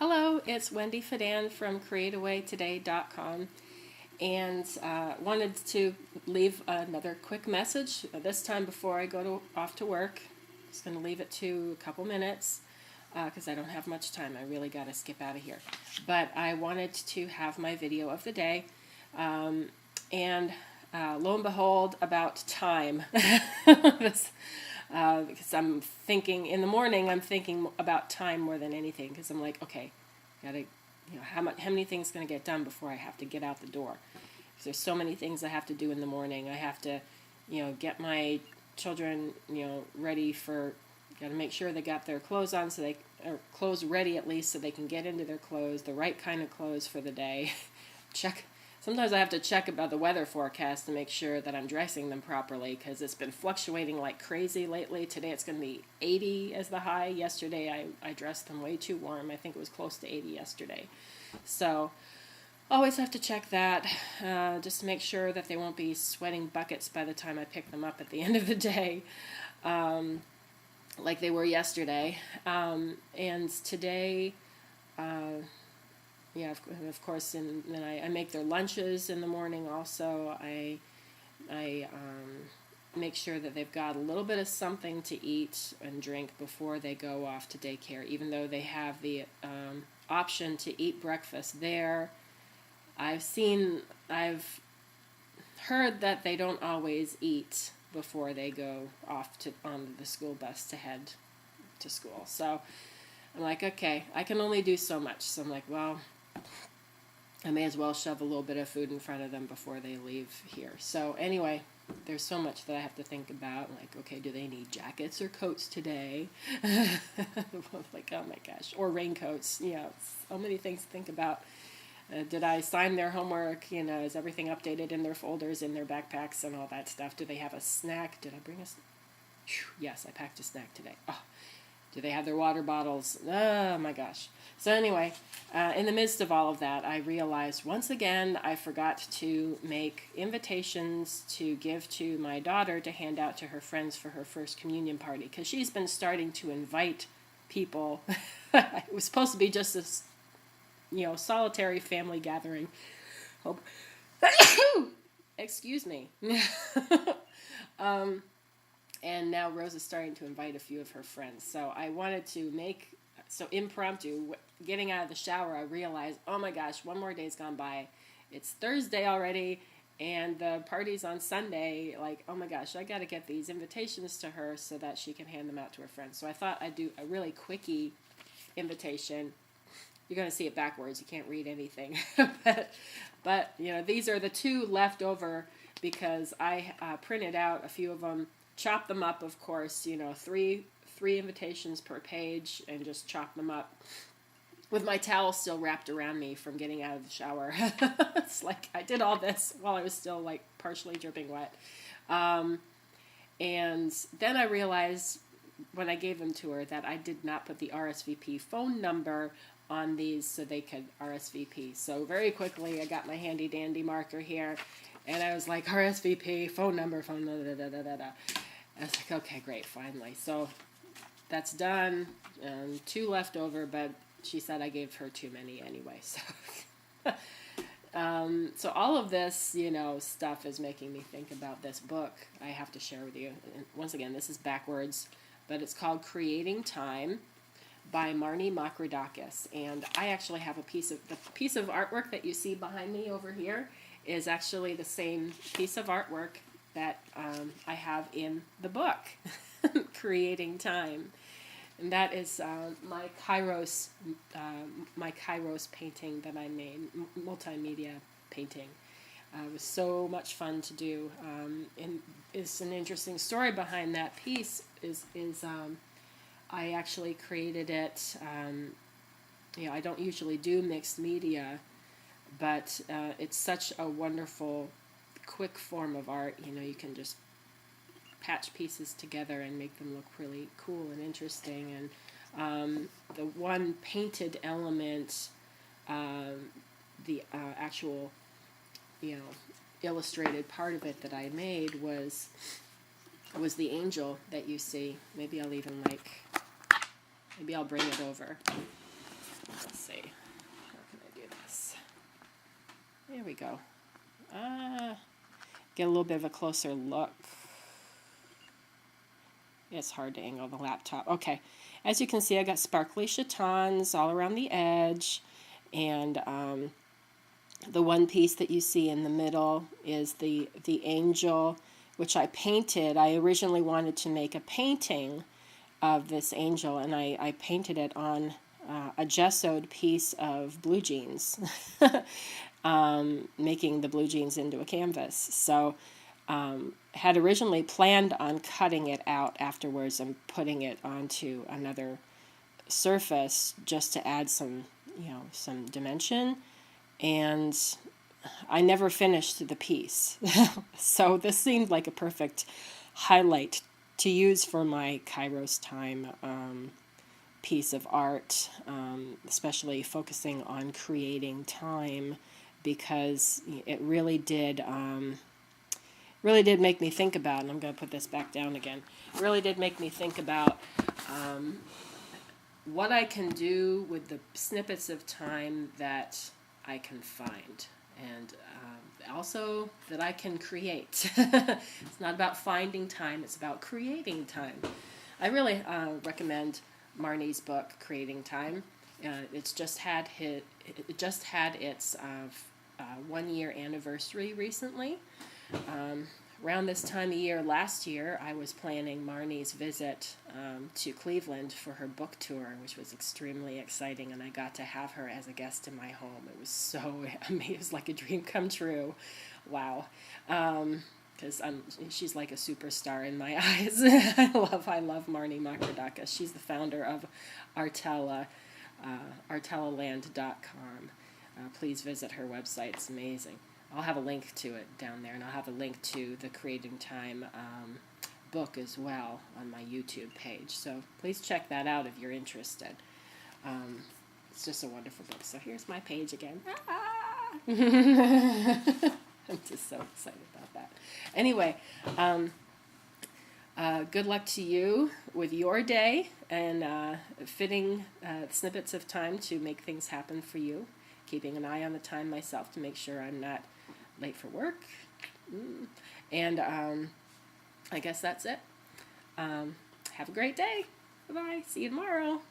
Hello, it's Wendy Fadan from CreateAwayToday.com, and wanted to leave another quick message. This time before I go off to work. Just going to leave it to a couple minutes because I don't have much time. I really got to skip out of here. But I wanted to have my video of the day, and lo and behold, about time. Because I'm thinking in the morning, I'm thinking about time more than anything, because I'm like, okay, gotta, how many things going to get done before I have to get out the door? Because there's so many things I have to do in the morning. I have to, get my children, ready for, got to make sure they got their clothes on, or clothes ready at least, so they can get into their clothes, the right kind of clothes for the day. Sometimes I have to check about the weather forecast to make sure that I'm dressing them properly, because it's been fluctuating like crazy lately. Today it's going to be 80 as the high. Yesterday I dressed them way too warm. I think it was close to 80 yesterday. So always have to check that, just to make sure that they won't be sweating buckets by the time I pick them up at the end of the day, like they were yesterday. And today... of course, and then I make their lunches in the morning also. I make sure that they've got a little bit of something to eat and drink before they go off to daycare, even though they have the option to eat breakfast there. I've heard that they don't always eat before they go off on the school bus to head to school. So I'm like, okay, I can only do so much. So I'm like, well, I may as well shove a little bit of food in front of them before they leave here. So anyway, there's so much that I have to think about. Like, okay, do they need jackets or coats today? Like, oh my gosh. Or raincoats. So many things to think about. Did I sign their homework? Is everything updated in their folders, in their backpacks, and all that stuff? Do they have a snack? Did I bring a snack? Yes, I packed a snack today. Oh. Do they have their water bottles? Oh my gosh. So anyway, in the midst of all of that, I realized once again I forgot to make invitations to give to my daughter to hand out to her friends for her first communion party, because she's been starting to invite people. It was supposed to be just this, solitary family gathering. Hope. Excuse me. And now Rose is starting to invite a few of her friends. So I wanted to impromptu, getting out of the shower, I realized, oh my gosh, one more day's gone by. It's Thursday already, and the party's on Sunday. Like, oh my gosh, I got to get these invitations to her so that she can hand them out to her friends. So I thought I'd do a really quickie invitation. You're going to see it backwards. You can't read anything. but these are the two left over, because I printed out a few of them. Chop them up, of course, three invitations per page, and just chop them up with my towel still wrapped around me from getting out of the shower. It's like I did all this while I was still like partially dripping wet. And then I realized when I gave them to her that I did not put the RSVP phone number on these so they could RSVP. So very quickly I got my handy dandy marker here, and I was like, RSVP, phone number, da-da-da-da-da-da. I was like, okay, great, finally. So that's done. 2 left over, but she said I gave her too many anyway. So, so all of this, stuff is making me think about this book I have to share with you. And once again, this is backwards, but it's called Creating Time by Marnie Makridakis. And I actually have the piece of artwork that you see behind me over here is actually the same piece of artwork that I have in the book, Creating Time. And that is my Kairos painting that I made, multimedia painting. It was so much fun to do. And it's an interesting story behind that piece is I actually created it. I don't usually do mixed media, but it's such a wonderful, quick form of art. You can just patch pieces together and make them look really cool and interesting. And the one painted element, the actual, illustrated part of it that I made was the angel that you see. Maybe I'll bring it over. Let's see. How can I do this? There we go. Get a little bit of a closer look. It's hard to angle the laptop. Okay. As you can see, I got sparkly chatons all around the edge. And the one piece that you see in the middle is the angel, which I painted. I originally wanted to make a painting of this angel, and I painted it on a gessoed piece of blue jeans, making the blue jeans into a canvas. So had originally planned on cutting it out afterwards and putting it onto another surface just to add some, some dimension, and I never finished the piece. So this seemed like a perfect highlight to use for my Kairos time piece of art, especially focusing on creating time, because it really did make me think about, and I'm going to put this back down again, it really did make me think about what I can do with the snippets of time that I can find, and also that I can create. It's not about finding time, it's about creating time. I really recommend Marnie's book, Creating Time. It just had its 1 year anniversary recently. Around this time of year last year, I was planning Marnie's visit to Cleveland for her book tour, which was extremely exciting, and I got to have her as a guest in my home. It was so amazing. It was like a dream come true. Wow. Because she's like a superstar in my eyes. I love Marnie Makrodaka. She's the founder of Artella, artellaland.com. Please visit her website. It's amazing. I'll have a link to it down there, and I'll have a link to the Creating Time book as well on my YouTube page. So please check that out if you're interested. It's just a wonderful book. So here's my page again. I'm just so excited about that. Anyway, good luck to you with your day and fitting snippets of time to make things happen for you. Keeping an eye on the time myself to make sure I'm not late for work. And I guess that's it. Have a great day. Bye-bye. See you tomorrow.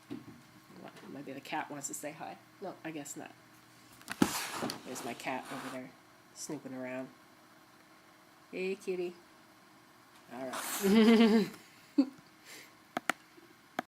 Well, maybe the cat wants to say hi. No, I guess not. There's my cat over there snooping around. Hey, kitty. All right.